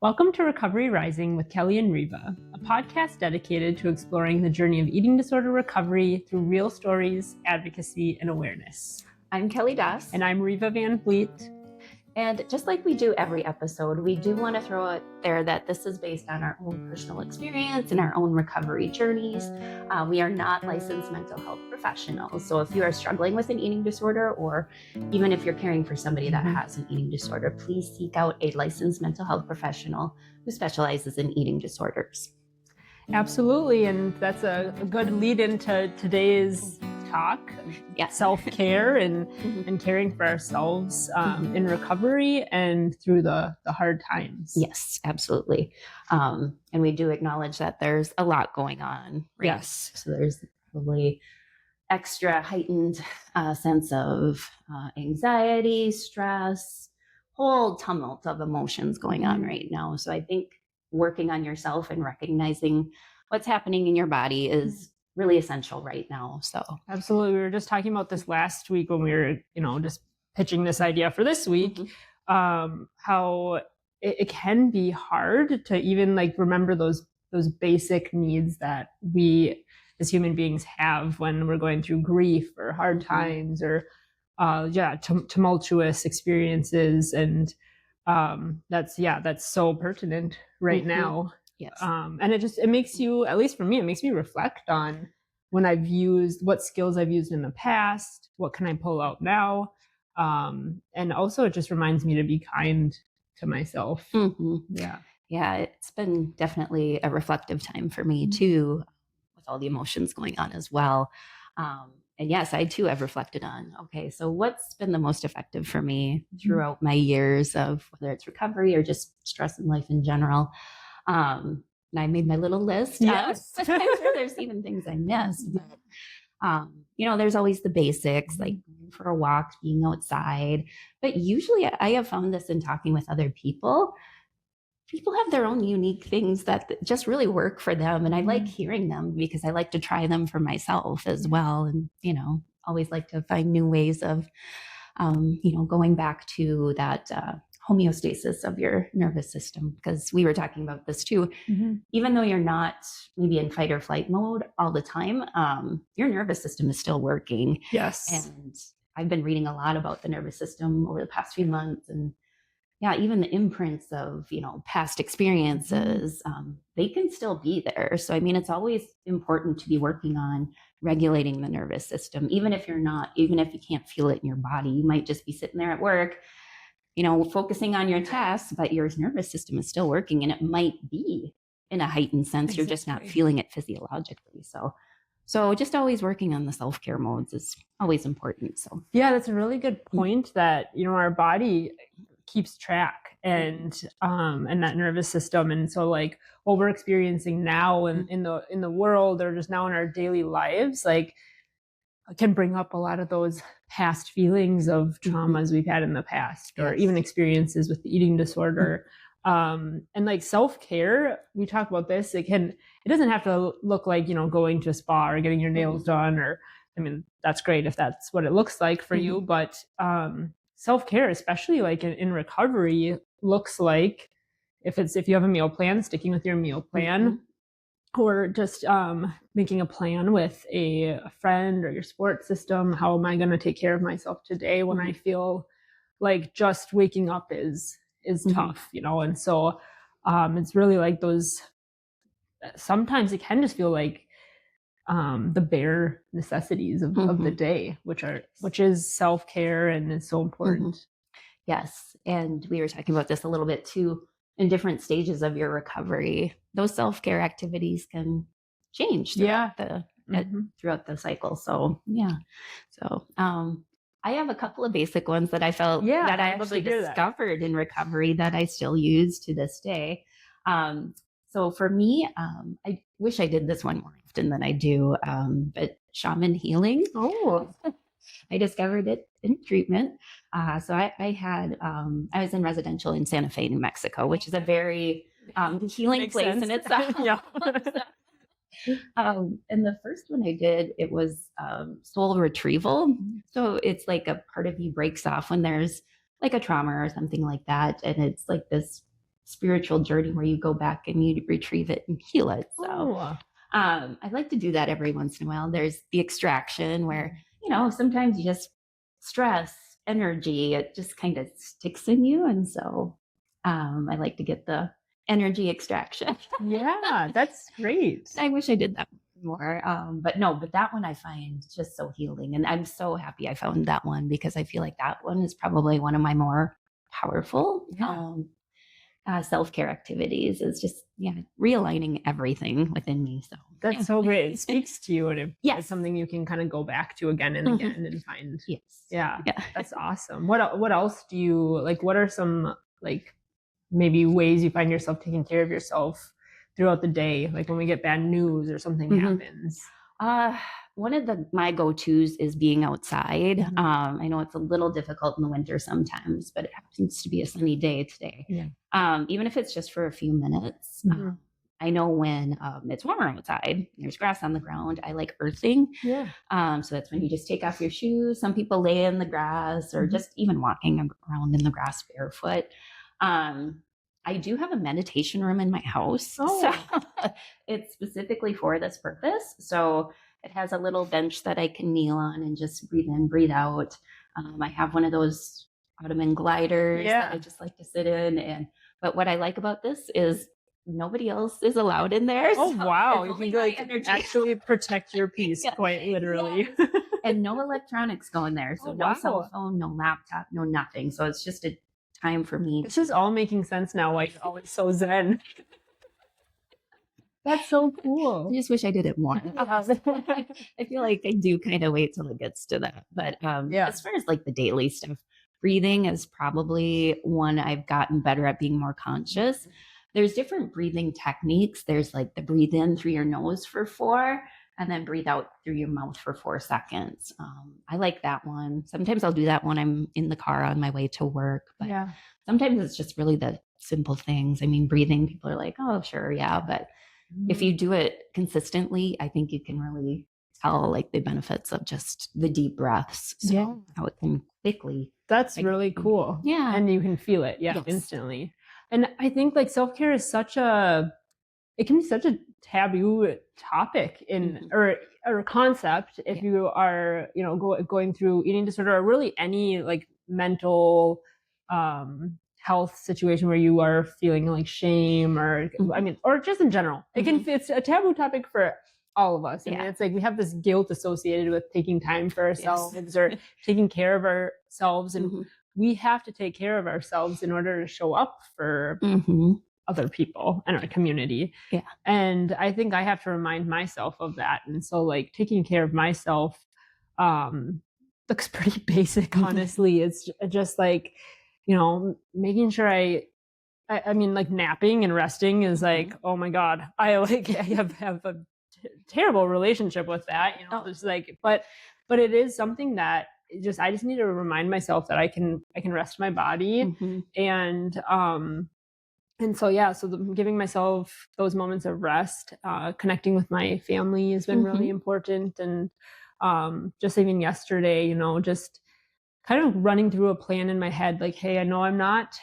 Welcome to Recovery Rising with Kelly and Reva, a podcast dedicated to exploring the journey of eating disorder recovery through real stories, advocacy, and awareness. I'm Kelly Das. And I'm Reva Van Vliet. And just like we do every episode, we do want to throw out there that this is based on our own personal experience and our own recovery journeys. We are not licensed mental health professionals. So if you are struggling with an eating disorder, or even if you're caring for somebody that has an eating disorder, please seek out a licensed mental health professional who specializes in eating disorders. Absolutely. And that's a good lead into today's talk. Yes. Self-care and caring for ourselves in recovery and through the hard times. Yes, absolutely. And we do acknowledge that there's a lot going on. Right? Yes. So there's probably extra heightened sense of anxiety, stress, whole tumult of emotions going on right now. So I think working on yourself and recognizing what's happening in your body is really essential right now. So absolutely. We were just talking about this last week when we were, just pitching this idea for this week, how it can be hard to even remember those basic needs that we as human beings have when we're going through grief or hard times or tumultuous experiences. And that's so pertinent right now. Yes. And it makes you, at least for me, it makes me reflect on what skills I've used in the past, what can I pull out now? And also it just reminds me to be kind to myself. Yeah, it's been definitely a reflective time for me too, with all the emotions going on as well. And yes, I too have reflected on, okay, so what's been the most effective for me throughout my years of whether it's recovery or just stress in life in general. And I made my little list. Yes. I'm sure there's even things I missed. But, there's always the basics, like going for a walk, being outside. But usually I have found this in talking with other people. People have their own unique things that just really work for them. And I like hearing them because I like to try them for myself as well. And, always like to find new ways of, going back to that homeostasis of your nervous system. Because we were talking about this too. Even though you're not maybe in fight or flight mode all the time, your nervous system is still working. Yes. And I've been reading a lot about the nervous system over the past few months, and even the imprints of, past experiences, they can still be there. So, it's always important to be working on regulating the nervous system, even if you can't feel it in your body. You might just be sitting there at work, focusing on your tasks, but your nervous system is still working, and it might be in a heightened sense. Exactly. You're just not feeling it physiologically. So just always working on the self-care modes is always important. So yeah, that's a really good point that, our body keeps track and that nervous system. And so what we're experiencing now in the world or just now in our daily lives, can bring up a lot of those past feelings of traumas we've had in the past, or even experiences with the eating disorder. And self-care, we talk about this, it doesn't have to look like, going to a spa or getting your nails done, or, that's great if that's what it looks like for you. But, self-care, especially in recovery, looks like if you have a meal plan, sticking with your meal plan, or just making a plan with a friend or your support system. How am I going to take care of myself today when I feel like just waking up is tough, And so it's really those, sometimes it can just feel like the bare necessities of the day, which is self-care and is so important. Yes. And we were talking about this a little bit too. In different stages of your recovery, those self-care activities can change throughout the cycle. So I have a couple of basic ones that I felt that I actually discovered in recovery that I still use to this day. So for me, I wish I did this one more often than I do, but shaman healing. Oh, I discovered it in treatment. So I was in residential in Santa Fe, New Mexico, which is a very healing Makes place sense. in itself. And the first one I did, it was soul retrieval. So it's like a part of you breaks off when there's like a trauma or something like that. And it's like this spiritual journey where you go back and you retrieve it and heal it. So Oh. I like to do that every once in a while. There's the extraction where, sometimes you just stress, energy, it just kind of sticks in you. And so I like to get the energy extraction. Yeah, that's great. I wish I did that more. But that one I find just so healing. And I'm so happy I found that one because I feel like that one is probably one of my more powerful self-care activities. Is just realigning everything within me. So that's so great. It speaks to you, and it's something you can kind of go back to again and again and find. Yes. Yeah. That's awesome. What else do you like? What are some like maybe ways you find yourself taking care of yourself throughout the day? Like when we get bad news or something happens. One of my go-tos is being outside. I know it's a little difficult in the winter sometimes, but it happens to be a sunny day today. Yeah. Even if it's just for a few minutes. I know when it's warmer outside, there's grass on the ground, I like earthing. Yeah. So that's when you just take off your shoes. Some people lay in the grass or just even walking around in the grass barefoot. I do have a meditation room in my house. Oh. So it's specifically for this purpose. So it has a little bench that I can kneel on and just breathe in, breathe out. I have one of those ottoman gliders that I just like to sit in. But what I like about this is nobody else is allowed in there. Oh, so wow. You can actually protect your peace, quite literally. And no electronics go in there. So no cell phone, no laptop, no nothing. So it's just a time for me. This is all making sense now. Like, oh, it's so zen. That's so cool. I just wish I did it more. I feel like I do kind of wait till it gets to that. But as far as like the daily stuff, breathing is probably one I've gotten better at being more conscious. There's different breathing techniques. There's like the breathe in through your nose for 4 and then breathe out through your mouth for 4 seconds. I like that one. Sometimes I'll do that when I'm in the car on my way to work. But sometimes it's just really the simple things. I mean, breathing, people are like, oh, sure, yeah. But if you do it consistently, I think you can really tell like the benefits of just the deep breaths. So how it can quickly. That's really cool. Yeah. And you can feel it. Yeah. Yes. Instantly. And I think like self-care is it can be such a taboo topic or concept if you are, going through eating disorder or really any like mental, health situation where you are feeling like shame or or just in general. It's a taboo topic for all of us. I mean, it's like we have this guilt associated with taking time for ourselves or taking care of ourselves, and we have to take care of ourselves in order to show up for other people in our community. Yeah. And I think I have to remind myself of that. And so like taking care of myself looks pretty basic, honestly. It's just like, making sure I mean, like napping and resting is like, oh my God, I have a terrible relationship with that, It's like, but it is something that I just need to remind myself that I can rest my body and so giving myself those moments of rest, connecting with my family has been really important. And just even yesterday, just kind of running through a plan in my head, like, hey, I know I'm not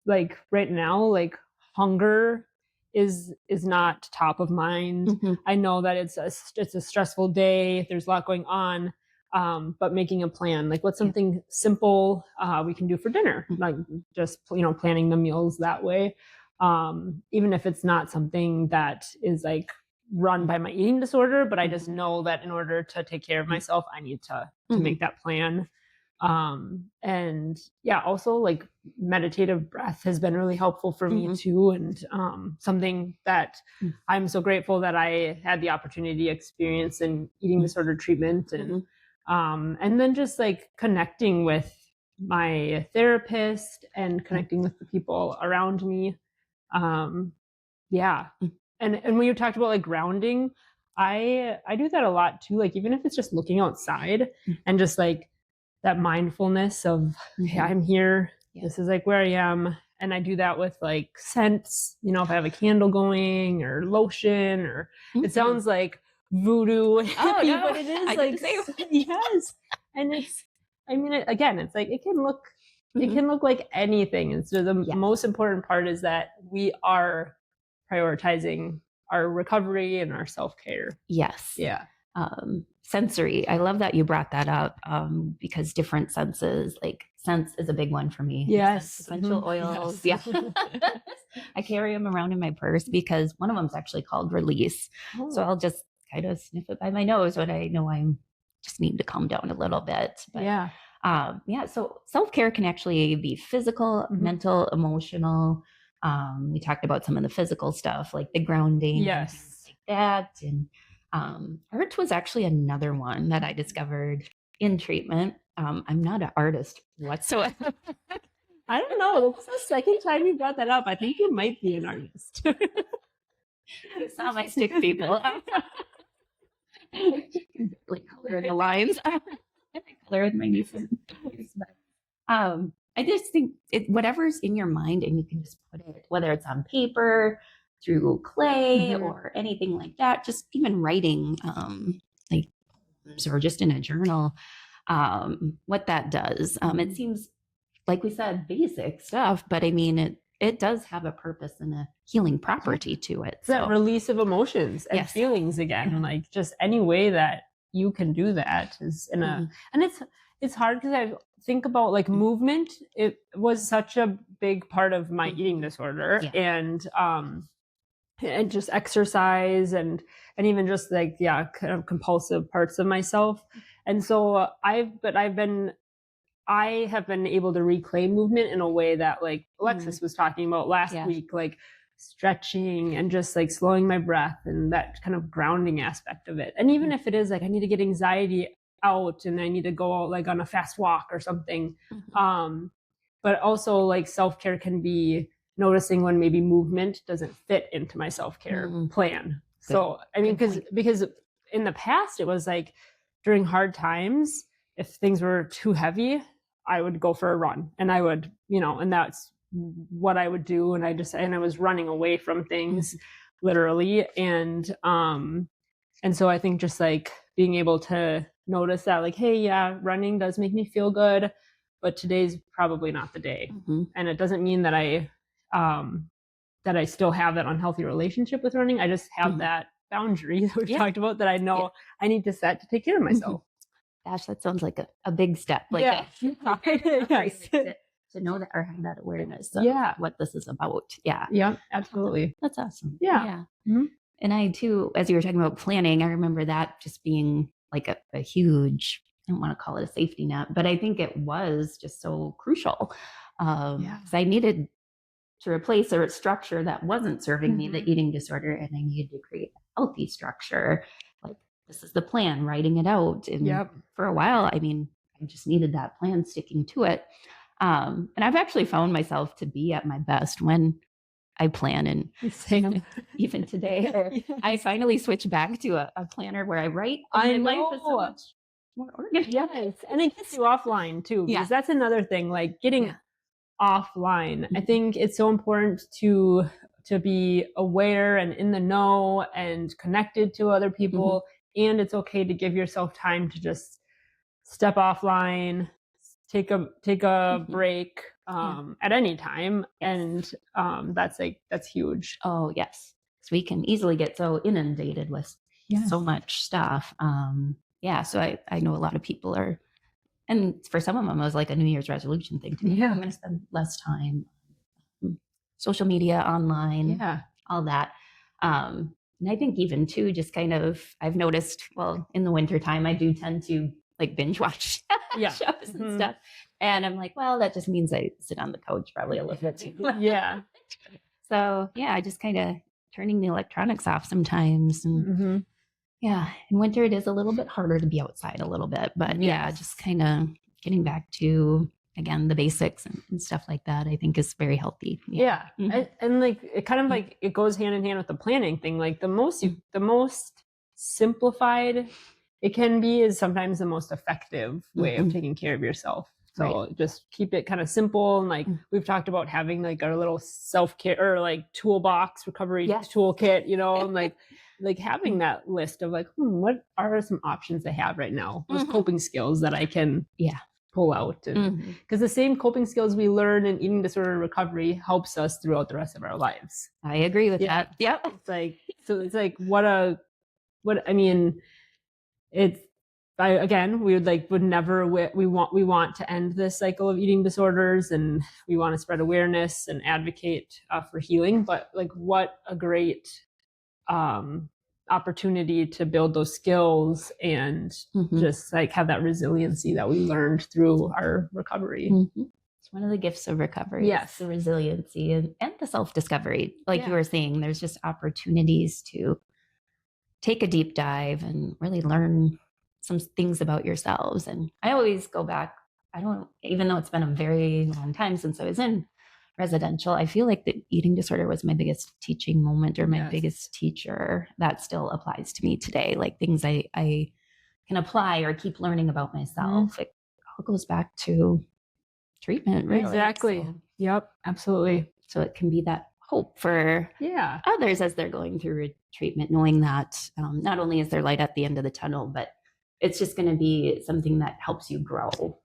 like right now, like hunger is not top of mind. I know that it's a stressful day. There's a lot going on. But making a plan, like what's something simple we can do for dinner, like just, planning the meals that way. Even if it's not something that is like run by my eating disorder, but I just know that in order to take care of myself, I need to make that plan. Also like meditative breath has been really helpful for me too. And something that I'm so grateful that I had the opportunity to experience in eating disorder treatment. And then just like connecting with my therapist and connecting with the people around me. And when you talked about like grounding, I do that a lot too. Like even if it's just looking outside and just like that mindfulness of, hey, I'm here. This is like where I am. And I do that with like scents, if I have a candle going or lotion or it sounds like voodoo, but it is yes. And it's like, it can look It can look like anything. And so the most important part is that we are prioritizing our recovery and our self-care. Yes. Yeah. Sensory. I love that you brought that up because different senses, like scent is a big one for me. Yes. Essential oils. Yes. Yeah. I carry them around in my purse because one of them is actually called Release. Oh. So I'll just kind of sniff it by my nose when I know I'm just need to calm down a little bit. But, yeah. So self-care can actually be physical, mental, emotional. We talked about some of the physical stuff like the grounding. Yes. Like that. And art was actually another one that I discovered in treatment. I'm not an artist whatsoever. I don't know. This is the second time you brought that up. I think you might be an artist. You saw my stick people. Like color the lines. Color with my nieces. I just think whatever's in your mind, and you can just put it, whether it's on paper, through clay, or anything like that. Just even writing, like, or just in a journal, what that does. It seems, like we said, basic stuff, but I mean, it does have a purpose and a healing property to it. It's that release of emotions and feelings again. And like just any way that you can do that is in a, and it's hard because I think about like movement. It was such a big part of my eating disorder, and just exercise and even just like, kind of compulsive parts of myself. And so I have been able to reclaim movement in a way that like Alexis was talking about last week, like stretching and just like slowing my breath and that kind of grounding aspect of it. And even if it is like, I need to get anxiety out and I need to go out like on a fast walk or something. But also like self-care can be noticing when maybe movement doesn't fit into my self-care plan. Good. So, I mean, because in the past it was like during hard times, if things were too heavy, I would go for a run and I would, and that's what I would do. And I was running away from things literally. And so I think just like being able to notice that like, hey, running does make me feel good, but today's probably not the day. And it doesn't mean that I still have that unhealthy relationship with running. I just have that boundary that we've talked about that I know I need to set to take care of myself. Gosh, that sounds like a big step. Like yes. To know that or have that awareness of what this is about. Yeah. Yeah, absolutely. That's awesome. Yeah. And I too, as you were talking about planning, I remember that just being like a huge, I don't want to call it a safety net, but I think it was just so crucial. Because I needed to replace a structure that wasn't serving me the eating disorder, and I needed to create a healthy structure. Like, this is the plan, writing it out. And for a while, I mean, I just needed that plan, sticking to it. And I've actually found myself to be at my best when I plan. And even today, I finally switched back to a planner where I write. I know. Life is so much more organized. Yes. And it gets you offline too, because that's another thing, like getting offline. I think it's so important to be aware and in the know and connected to other people. And it's okay to give yourself time to just step offline, take a break at any time. And that's huge. Oh, yes. So we can easily get so inundated with so much stuff. So I know a lot of people are, and for some of them, it was like a New Year's resolution thing to me. I'm going to spend less time on social media, online, all that. And I think even too, just kind of, I've noticed, well, in the wintertime, I do tend to like binge watch shows and stuff. And I'm like, well, that just means I sit on the couch probably a little bit too much. So I just kind of turning the electronics off sometimes. And in winter, it is a little bit harder to be outside a little bit, but just kind of getting back to, again, the basics and stuff like that, I think is very healthy. And like, it kind of like, it goes hand in hand with the planning thing. Like the most simplified it can be is sometimes the most effective way of taking care of yourself. So just keep it kind of simple. And like we've talked about having like our little self-care or like toolbox recovery toolkit, and like having that list of like, what are some options I have right now? Those coping skills that I can pull out. Because the same coping skills we learn in eating disorder recovery helps us throughout the rest of our lives. I agree with that. Yep. It's like we want to end this cycle of eating disorders, and we want to spread awareness and advocate for healing. But like, what a great opportunity to build those skills and just like have that resiliency that we learned through our recovery. It's one of the gifts of recovery. Yes, the resiliency and the self-discovery. Like you were saying, there's just opportunities to take a deep dive and really learn some things about yourselves. And I always go back, even though it's been a very long time since I was in residential, I feel like the eating disorder was my biggest teaching moment, or my biggest teacher that still applies to me today. Like things I can apply or keep learning about myself. It all goes back to treatment, really. Exactly. So, yep, absolutely. So it can be that hope for others as they're going through treatment, knowing that not only is there light at the end of the tunnel, but it's just going to be something that helps you grow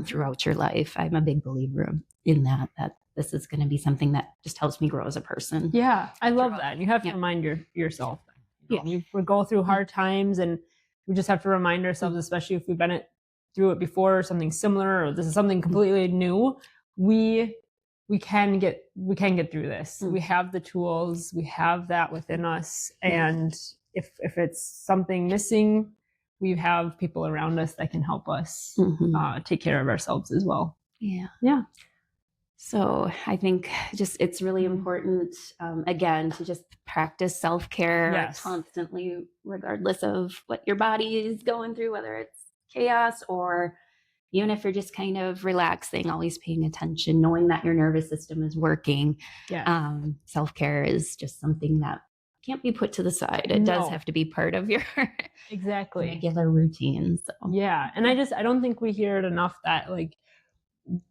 throughout your life. I'm a big believer in that this is going to be something that just helps me grow as a person. Yeah, I love that. You have to remind yourself. We go through hard times, and we just have to remind ourselves, especially if we've been through it before, or something similar, or this is something completely new. We can get through this. We have the tools. We have that within us, and if it's something missing, we have people around us that can help us take care of ourselves as well. Yeah. So I think it's really important, again, to just practice self-care constantly, regardless of what your body is going through, whether it's chaos or even if you're just kind of relaxing, always paying attention, knowing that your nervous system is working. Self-care is just something that can't be put to the side. It does have to be part of your regular routine. So. Yeah. And I don't think we hear it enough that like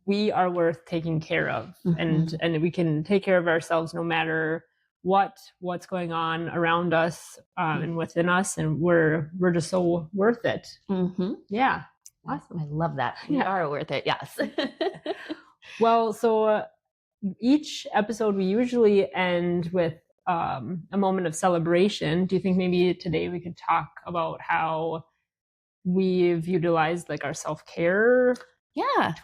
we are worth taking care of, and we can take care of ourselves no matter what's going on around us and within us, and we're just so worth it. Yeah. Awesome. I love that. We are worth it. Yes. Well, so each episode we usually end with a moment of celebration. Do you think maybe today we could talk about how we've utilized like our self-care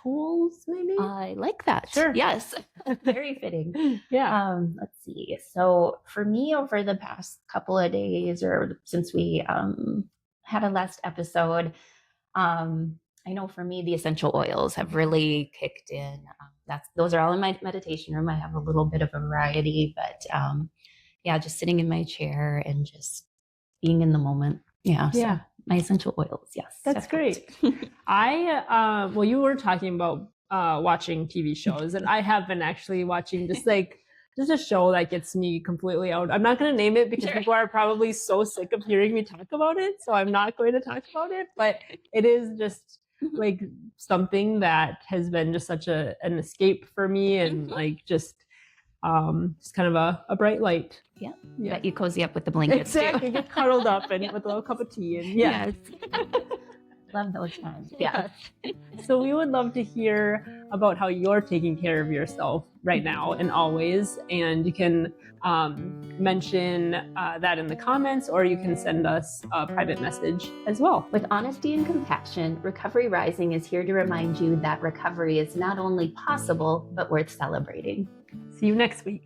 tools, maybe? I like that. Sure. Yes. Very fitting. Yeah. Let's see. So for me, over the past couple of days, or since we had a last episode, I know for me, the essential oils have really kicked in. Those are all in my meditation room. I have a little bit of a variety, but just sitting in my chair and just being in the moment. So my essential oils. Yes. That's great. Well, you were talking about watching TV shows, and I have been actually watching just a show that gets me completely out. I'm not going to name it because people are probably so sick of hearing me talk about it. So I'm not going to talk about it, but it is just like something that has been just such an escape for me, and like just kind of a bright light. Yeah. That you cozy up with the blankets. Exactly. Get cuddled up and with a little cup of tea. And yes. Love those times. Yeah. So we would love to hear about how you're taking care of yourself right now and always. And you can mention that in the comments, or you can send us a private message as well. With honesty and compassion, Recovery Rising is here to remind you that recovery is not only possible, but worth celebrating. See you next week.